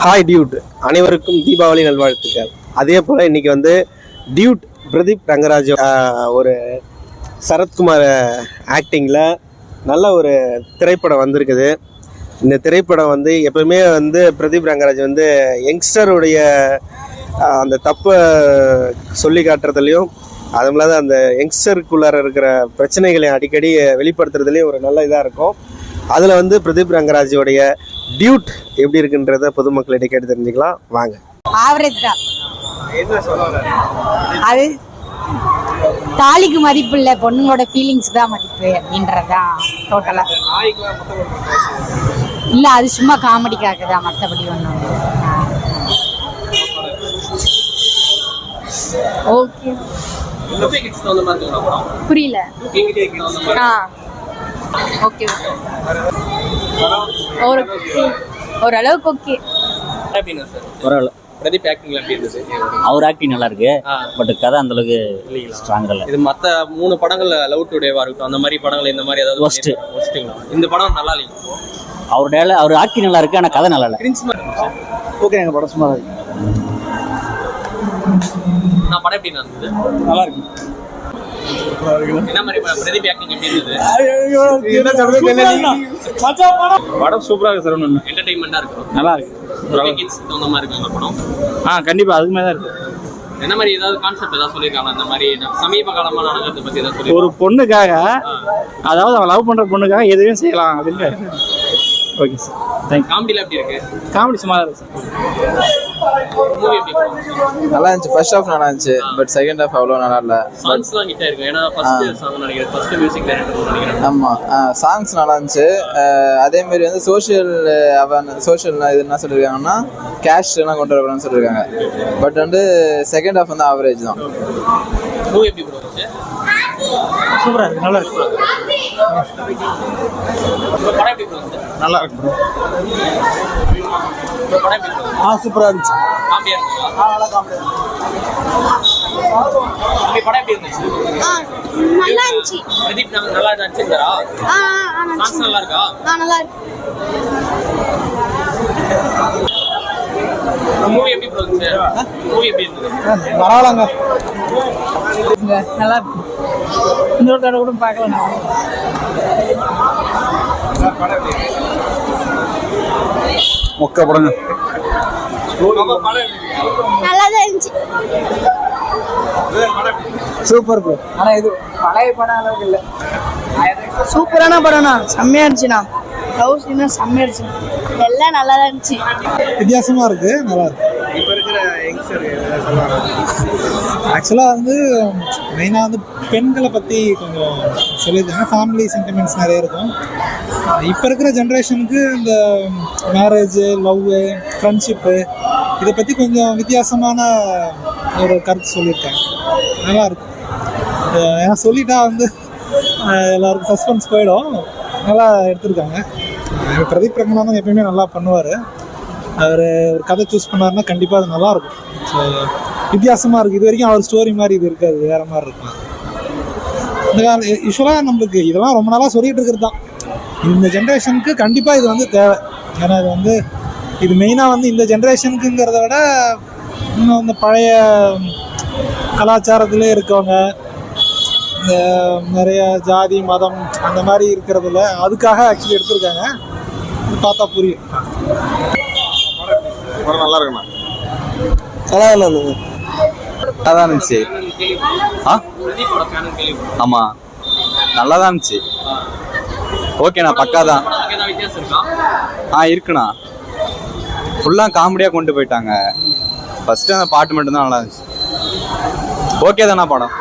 Hi Dude, அனைவருக்கும் தீபாவளி நல்வாழ்த்துக்கள். அதே போல் இன்றைக்கி வந்து டியூட் பிரதீப் ரங்கராஜ் ஒரு சரத்குமார் ஆக்டிங்கில் நல்ல ஒரு திரைப்படம் வந்திருக்குது. இந்த திரைப்படம் வந்து எப்பவுமே வந்து பிரதீப் ரங்கராஜ் வந்து யங்ஸ்டருடைய அந்த தப்பை சொல்லி காட்டுறதுலையும் அதுவும் இல்லாத அந்த யங்ஸ்டருக்குள்ளார இருக்கிற பிரச்சனைகளை அடிக்கடி வெளிப்படுத்துறதுலேயும் ஒரு நல்ல இதாக இருக்கும். அதில் வந்து பிரதீப் ரங்கராஜோடைய டியூட் எப்படி இருக்குன்றத பொதுமக்களிடையே கேட்டு தெரிஞ்சுக்கலாம் வாங்க. ஆவரேஜ் தான். அது தாலிக்கு மதிப்பு இல்லை, பொண்ணுங்களோட ஃபீலிங்ஸ் தான் மதிப்பு அப்படின்றதான் டோட்டலா இல்லை. அது சும்மா காமெடிக்காக தான், மற்றபடி ஒன்றும். ஓகே, புரியல. ஓகே, ஓரளவுக்கு ஓகே. பிரதீப் ஆக்டிங்ல எப்படி இருந்துச்சு? அவர் ஆக்டிங் நல்லா இருக்கு, பட் கதை அந்த அளவுக்கு ஸ்ட்ராங் இல்ல. இது மத்த 3 படங்கள்ல லவ் டுடேவா இருக்கட்டும், அந்த மாதிரி படங்கள் இந்த மாதிரி ஏதாவது ஒஸ்ட்டுங்களா? இந்த படம் நல்லா இல்லைங்க. அவர் ஆக்டிங் நல்லா இருக்கு, ஆனா கதை நல்லா இல்ல. ஓகே, எங்க படம் சும்மா இருக்கு. நான் படம் எப்படி இருந்தது? நல்லா இருக்கு. என்ன மாதிரி பிரதீப் ஆக்டிங் எப்படி இருந்தது? படம் சூப்பரா இருக்கு சார். ஒன்று என்டர்டைன்மெண்டா இருக்கும், நல்லா இருக்கு. கிட்ஸ் தகுந்த மாதிரி இருக்கு இந்த படம். கண்டிப்பா அதுக்கு மேல தான் இருக்கு. என்ன மாதிரி ஏதாவது கான்செப்ட் ஏதாவது சொல்லியிருக்காங்க? அந்த மாதிரி சமீப காலமா நடக்கிறத பத்தி ஏதாவது சொல்லி, ஒரு பொண்ணுக்காக, அதாவது அவன் லவ் பண்ற பொண்ணுக்காக எதுவும் செய்யலாம் அப்படின்னு. Okay sir, thank you. காமெடியில எப்படி இருக்கு? காமெடி சும்மா இருக்கு சார். மூவி எப்படி நல்லா இருந்துச்சு. ஃபர்ஸ்ட் ஹாஃப் நல்லா இருந்துச்சு, பட் செகண்ட் ஹாஃப் அவ்வளோ நல்லா இல்லை. சாங்ஸ்லாம் ஹிட் ஆயிருக்கு. ஏன்னா ஃபர்ஸ்ட் சாங் நினைக்கிறேன், ஃபர்ஸ்ட் மியூசிக் டைரக்டர் நினைக்கிறேன். ஆமாம், சாங்ஸ் நல்லா இருந்துச்சு. அதேமாரி வந்து சோஷியல் இது என்ன சொல்லியிருக்காங்கன்னா கேஷ்லாம் கொண்டு வரக்கூடாதுன்னு சொல்லியிருக்காங்க. பட் வந்து செகண்ட் ஹாஃப் வந்து ஆவரேஜ் தான். மூவி எப்படி இருந்துச்சு? சூப்பரா இருக்கு, நல்லா இருக்கு. படம் எப்படி இருந்துச்சு? நல்லா இருக்கு ப்ரோ. படம் எப்படி இருந்துச்சு? சூப்பரா இருந்துச்சு. காமெடியா இருக்குங்களா? நல்லா காமெடி. படம் எப்படி இருந்துச்சு? நல்லா இருந்துச்சு. பிரதீப் நல்லா நடிச்சிருக்காரா? சாங்ஸ் நல்லா இருக்கா? நல்லா இருக்கு. மூவி எப்படி இருந்துச்சு? மூவி எப்படி இருந்துச்சு? பரவாயில்லங்க, நல்லா இருக்கு. இன்னொரு தடவை கூட பார்க்கலாம். மொக்க படங்க. நல்லா தான் இருந்துச்சு. Super bro. ஆனா இது பழைய படம் அளவுக்கு இல்லை. சூப்பரான படம்ண்ணா, செம்மையா இருந்துச்சுண்ணா. லவ் சீனா செம்மையா இருந்துச்சு. எல்லாம் நல்லா தான் இருந்துச்சு. வித்தியாசமா இருக்கு, நல்லா இருக்கு. இப்போ இருக்கிற யங்ஸ்டர் சொல்லுவாங்க. ஆக்சுவலாக வந்து மெயினாக வந்து பெண்களை பற்றி கொஞ்சம் சொல்லியிருக்காங்க. ஃபேமிலி சென்டிமெண்ட்ஸ் நிறைய இருக்கும். இப்போ இருக்கிற ஜென்ரேஷனுக்கு இந்த மேரேஜ், லவ்வு, ஃப்ரெண்ட்ஷிப்பு இதை பற்றி கொஞ்சம் வித்தியாசமான ஒரு கருத்து சொல்லியிருக்காங்க. நல்லா இருக்கும். ஏன்னா சொல்லிட்டா வந்து எல்லாருக்கும் சஸ்பென்ஸ் போயிடும். நல்லா எடுத்திருக்காங்க. பிரதீப் ரங்கநாதன் எப்பயுமே நல்லா பண்ணுவார். அவர் ஒரு கதை சூஸ் பண்ணாருன்னா கண்டிப்பாக அது நல்லாயிருக்கும். ஸோ வித்தியாசமாக இருக்குது. இது வரைக்கும் அவர் ஸ்டோரி மாதிரி இது இருக்காது, வேறு மாதிரி இருக்கும். இந்த யூஸ்வலாக நம்மளுக்கு இதெல்லாம் ரொம்ப நாளாக சொல்லிகிட்டு இருக்கிறது தான். இந்த ஜென்ரேஷனுக்கு கண்டிப்பாக இது வந்து தேவை. ஏன்னா இது வந்து இது மெயினாக வந்து இந்த ஜென்ரேஷனுக்குங்கிறத விட இன்னும் இந்த பழைய கலாச்சாரத்திலே இருக்கவங்க, இந்த நிறைய ஜாதி மதம் அந்த மாதிரி இருக்கிறதுல அதுக்காக ஆக்சுவலி எடுத்திருக்காங்க. பார்த்தா புரியும். படம் நல்லா இருக்குண்ணா. நல்லா தான் இருந்துச்சு. பிரதீப்போட ஃபேன் கேள்வி. ஆமாம், நல்லா தான் இருந்துச்சு. ஓகேண்ணா, பக்கா தான். ஏதாவது வித்தியாசம் இருக்கா? இருக்குண்ணா. ஃபுல்லாக காமெடியாக கொண்டு போயிட்டாங்க. ஃபஸ்ட்டு அந்த பாட்டு மட்டும்தான் நல்லா இருந்துச்சு. ஓகே தானே படம்?